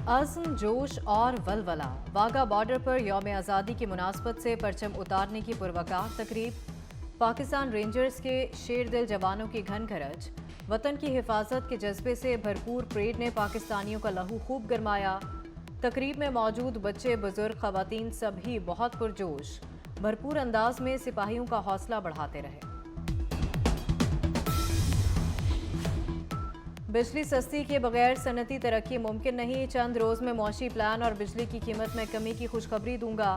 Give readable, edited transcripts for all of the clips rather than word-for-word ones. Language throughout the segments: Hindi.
अज़्म, जोश और वलवला। वाघा बॉर्डर पर यौम आज़ादी की मुनासबत से परचम उतारने की पुरवकार तकरीब। पाकिस्तान रेंजर्स के शेरदिल जवानों की घन गरज। वतन की हिफाजत के जज्बे से भरपूर परेड ने पाकिस्तानियों का लहू खूब गरमाया। तकरीब में मौजूद बच्चे, बुजुर्ग, खवातीन सभी बहुत पुरजोश। भरपूर अंदाज में सिपाहियों का हौसला बढ़ाते रहे। बिजली सस्ती के बगैर सनती तरक्की मुमकिन नहीं। चंद रोज में मौशी प्लान और बिजली की कीमत में कमी की खुशखबरी दूंगा।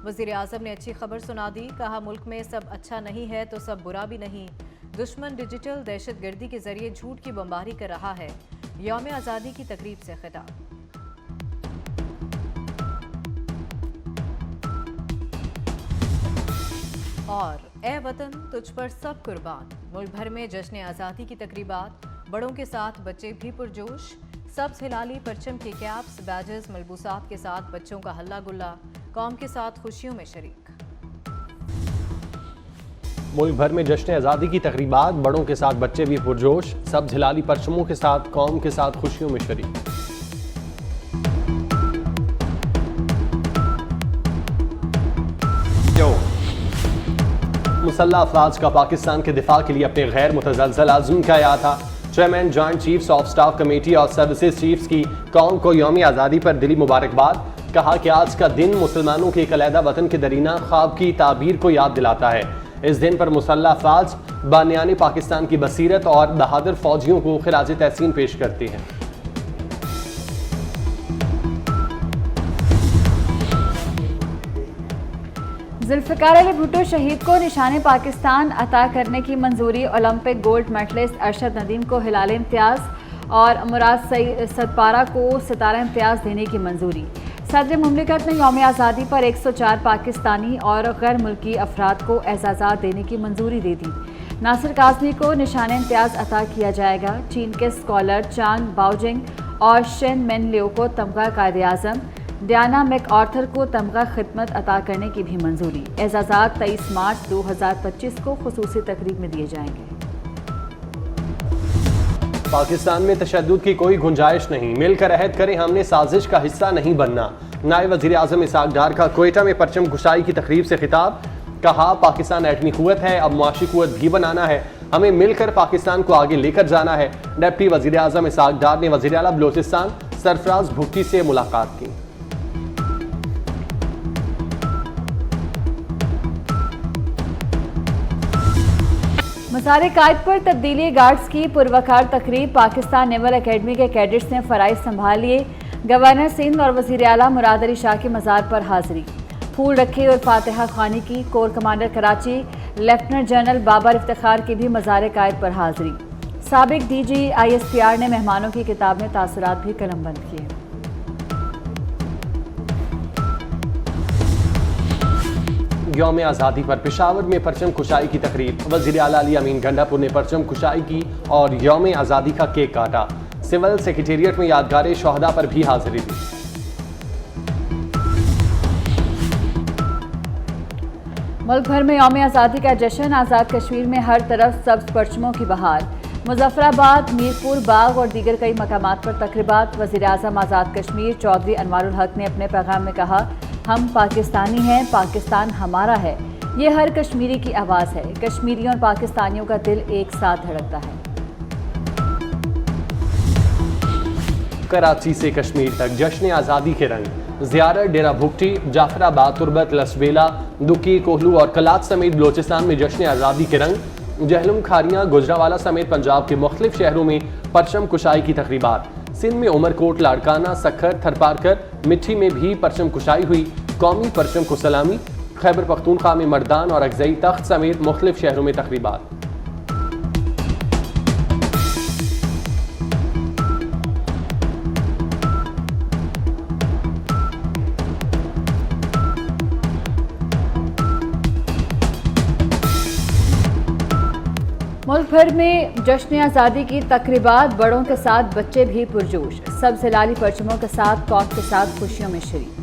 वजीर आजम ने अच्छी खबर सुना दी। कहा, मुल्क में सब अच्छा नहीं है तो सब बुरा भी नहीं। दुश्मन डिजिटल दहशतगर्दी के जरिए झूठ की बमबारी कर रहा है। यौम आज़ादी की तकरीब से खिताब। और ए वतन तुझ पर सब कुर्बान। मुल्क भर में जश्न आज़ादी की तकरीबात। बड़ों के साथ बच्चे भी पुरजोश। सब्ज हिलाली परचम के कैप्स, बैजेस, मलबूसात के साथ बच्चों का हल्ला गुल्ला। कौम के साथ खुशियों में शरीक। मुल्क भर में जश्न आज़ादी की तकरीबात। बड़ों के साथ बच्चे भी पुरजोश। सब्ज हिलाली परचमों के साथ कौम के साथ खुशियों में शरीक। मुसल्लह अफवाज का पाकिस्तान के दिफा के लिए अपने गैर मुतज़लज़ल अज़्म का याद था। Chairman joint chiefs of staff committee और सर्विसेज चीफ्स की कौम को यौम आज़ादी पर दिली मुबारकबाद। कहा कि आज का दिन मुसलमानों के एक अलहदा वतन के दरीना ख्वाब की ताबीर को याद दिलाता है। इस दिन पर मुसल्लह अफवाज बानियान पाकिस्तान की बसीरत और बहादुर फौजियों को खिराज तहसीन पेश करती हैं। जुल्फ़िकार अली भुट्टो शहीद को निशाने पाकिस्तान अता करने की मंजूरी। Olympic gold medallist Arshad Nadeem को हिलाल इम्तियाज़ और मुराद सदपारा को सितारा इम्तियाज़ देने की मंजूरी। सदर मुमलिकत ने यौम आज़ादी पर 104 पाकिस्तानी और गैर मुल्की अफराद को एजाज़ात देने की मंजूरी दे दी। नासिर काज़मी को निशान इम्तियाज़ अता किया जाएगा। चीन के स्कॉलर चांग बाओजिंग और शेन मेनलियो को तमगा कायदे आज़म। डियाना मैकआर्थर को तमगा खिदमत अता करने की भी मंजूरी। एजाज़ात 23 मार्च 2025 को खुसूसी तकरीब में दिए जाएंगे। पाकिस्तान में तशद्दुद की कोई गुंजाइश नहीं। मिलकर अहद करें, हमने साजिश का हिस्सा नहीं बनना। नायब वज़ीर आज़म इसहाक डार का कोयटा में परचम कुशाई की तकरीब से खिताब। कहा, पाकिस्तान एटमी कुव्वत है, अब मुआशी कुव्वत भी बनाना है। हमें मिलकर पाकिस्तान को आगे लेकर जाना है। डिप्टी वज़ीर आज़म इसहाक डार ने वज़ीर आला बलोचिस्तान सरफराज भुट्टी से मुलाकात की। मज़ार कायद पर तब्दीली गार्ड्स की पुरवकार तकरीब। पाकिस्तान नेवल अकेडमी के कैडेट्स ने फ़राइज़ संभाल लिए। गवर्नर सिंध और वज़ीर आला मुराद अली शाह के मज़ार पर हाज़िरी। फूल रखे और फातिहा ख़्वानी की। Core commander Karachi lieutenant general Babar Iftikhar की भी मज़ार कायद पर हाज़िरी। साबिक DG ISPR ने मेहमानों की किताब में तासुरात भी कलमबंद किए। यौम आज़ादी पर पेशावर में परचम कुशाई की तकरीब। वज़ीर आला अली अमीन गंडापुर ने परचम कुशाई की और यौम आज़ादी का केक काटा। सिविल सेक्रेटेरिएट में यादगार शोहदा पर भी हाजिरी दी। मुल्क भर में यौम आज़ादी का जश्न। आज़ाद कश्मीर में हर तरफ सब्ज परचमों की बहार। मुजफ्फराबाद, मीरपुर, बाग और दीगर कई मकामात पर तकरीबात। वज़ीर आज़म आज़ाद कश्मीर चौधरी अनवारुल हक ने अपने पैगाम में कहा, हम पाकिस्तानी हैं, पाकिस्तान हमारा है। ये हर कश्मीरी की आवाज़ है। कश्मीरियों और पाकिस्तानियों का दिल एक साथ धड़कता है। कराची से कश्मीर तक जश्न आज़ादी के रंग। ज़ियारत डेरा भुट्टी, जाफराबाद, तुरबत, लसबेला, दुकी, कोहलू और कलात समेत बलोचिस्तान में जश्न आज़ादी के रंग। जहलम, खारियाँ, गुजरावाला समेत पंजाब के मुख्तलिफ शहरों में परचम कुशाई की तकरीबात। सिंध में उमरकोट, लाड़काना, सखर, थरपारकर, मिट्टी में भी परचम कुशाई हुई। कौमी परचम को सलामी। खैबर पख्तूनख्वा में मर्दान और अगजई तख्त समेत मुख्तलिफ शहरों में तकरीबात। मुल्क भर में जश्न आज़ादी की तकरीबात। बड़ों के साथ बच्चे भी पुरजोश। सब्ज़ हिलाली परचमों के साथ कौम के साथ खुशियों में शरीक।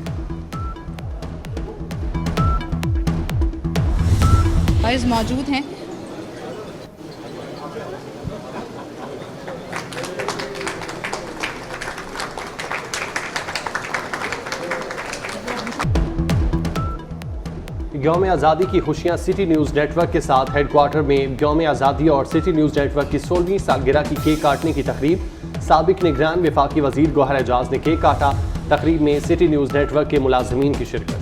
मौजूद हैं। यौम आज़ादी की खुशियां सिटी न्यूज़ नेटवर्क के साथ हेडक्वार्टर में यौम आज़ादी और सिटी न्यूज़ नेटवर्क की 16वीं सालगिरह की केक काटने की तकरीब। साबिक निगरान वफाकी वजीर गौहर एजाज ने केक काटा। तकरीब में सिटी न्यूज़ नेटवर्क के मुलाजमीन की शिरकत।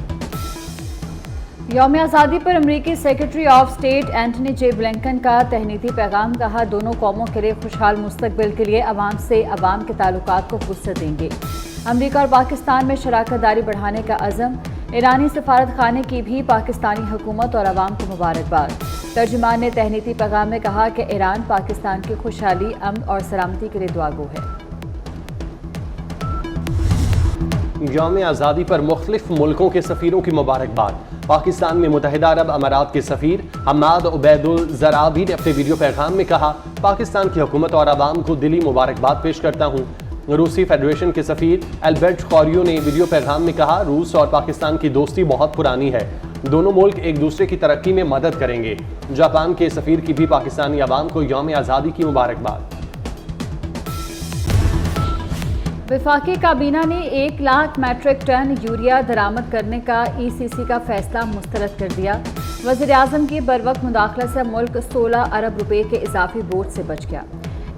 यौम आज़ादी पर अमरीकी secretary of state Antony J Blinken का तहनीती पैगाम। कहा, दोनों कौमों के लिए खुशहाल मुस्तकबिल के लिए अवाम से अवाम के ताल्लुकात को वुसअत देंगे। अमरीका और पाकिस्तान में शराकत दारी बढ़ाने का अज़म। ईरानी सफारत खाने की भी पाकिस्तानी हुकूमत और अवाम को मुबारकबाद। तर्जुमान ने तहनीती पैगाम में कहा कि ईरान पाकिस्तान की खुशहाली, अमन और सलामती के लिए दुआगो है। यौम आज़ादी पर मुख्तलिफ मुल्कों के सफ़ीरों की मुबारकबाद। पाकिस्तान में मुत्तहिदा अरब अमारात के सफ़ीर हम्माद उबैदुल ज़राबी ने अपने वीडियो पैगाम में कहा, पाकिस्तान की हुकूमत और अवाम को दिली मुबारकबाद पेश करता हूँ। रूसी फेडरेशन के सफ़ीर एल्बर्ट खौरियो ने वीडियो पैगाम में कहा, रूस और पाकिस्तान की दोस्ती बहुत पुरानी है, दोनों मुल्क एक दूसरे की तरक्की में मदद करेंगे। जापान के सफ़ीर की भी पाकिस्तानी अवाम को यौम आज़ादी की मुबारकबाद। वफाकी काबीना ने 1 लाख मैट्रिक टन यूरिया दरामद करने का ECC का फैसला मुस्तरद कर दिया। वज़ीर आज़म की बरवक्त मुदाखलत से मुल्क 16 अरब रुपए के इजाफी बोझ से बच गया।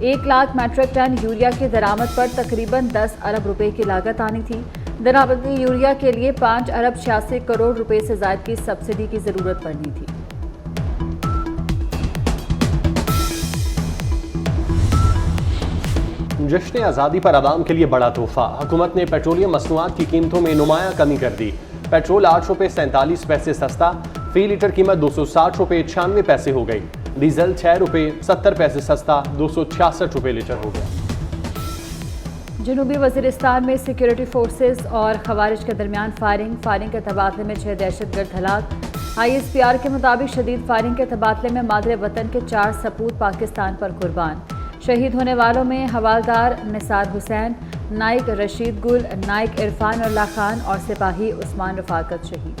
1 लाख मैट्रिक टन यूरिया की दरामद पर तकरीबन 10 अरब रुपए की लागत आनी थी। दरामदी यूरिया के लिए 5 अरब 86 करोड़ रुपए से ज़ायद की सब्सिडी की ज़रूरत पड़नी थी। जश्न आज़ादी पर आवाम के लिए बड़ा तोहफा। हुकूमत ने पेट्रोलियम मसनूआत की कीमतों में नुमाया कमी कर दी। पेट्रोल 8 रुपये 47 पैसे सस्ता, फी लीटर कीमत 260 रुपये 96 पैसे हो गई। डीजल 6 रुपये 70 पैसे सस्ता 266 रुपये लीटर हो गया। जनूबी वज़ीरिस्तान में सिक्योरिटी फोर्सेस और खवारिज के दरमियान फायरिंग के तबादले में 6 दहशतगर्द हलाक। ISPR के मुताबिक शदीद फायरिंग के तबादले में मादरे वतन के 4 सपूत पाकिस्तान पर कुर्बान। शहीद होने वालों में हवालदार निसार हुसैन, नाइक रशीद गुल, नाइक इरफान उल्लाह खान और सिपाही उस्मान रफाकत शहीद।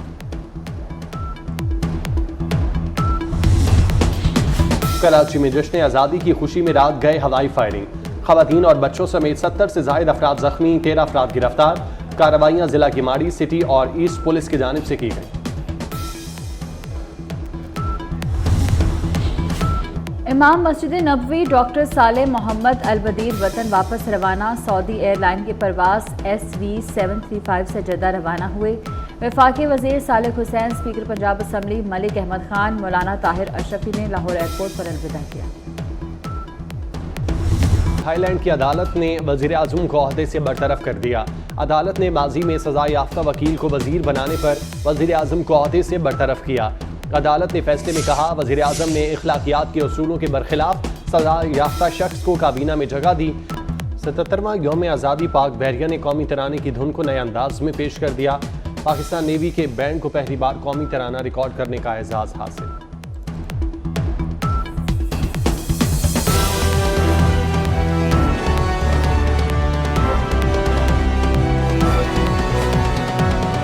कराची में जश्न आज़ादी की खुशी में रात गए हवाई फायरिंग। खवातीन और बच्चों समेत 70 से ज़ायद अफराद जख्मी, 13 अफराद गिरफ्तार। कार्रवाइयाँ जिला की माड़ी, सिटी और ईस्ट पुलिस की जानिब से की गई। इमाम मस्जिद नबवी डॉक्टर साले मोहम्मद अल बदीर वतन वापस रवाना। सऊदी एयरलाइन की परवाज़ SV735 से जद्दा रवाना हुए। वफाकी वज़ीर सालिक हुसैन, स्पीकर पंजाब असम्बली मलिक अहमद खान, मौलाना ताहिर अशरफी ने लाहौर एयरपोर्ट पर अलविदा किया। थाईलैंड की अदालत ने वज़ीर आज़म को ओहदे से बरतरफ कर दिया। अदालत ने माजी में सजा याफ्ता वकील को वज़ीर बनाने पर वज़ीर आज़म को ओहदे से बरतरफ किया। अदालत ने फैसले में कहा, वज़ीर आज़म ने इखलाकियात के उसूलों के बरखिलाफ सजा याफ्ता शख्स को काबीना में जगह दी। 77वां यौम आज़ादी पाक बहरिया ने कौमी तराने की धुन को नए अंदाज में पेश कर दिया। पाकिस्तान नेवी के बैंड को पहली बार कौमी तराना रिकॉर्ड करने का एजाज़ हासिल।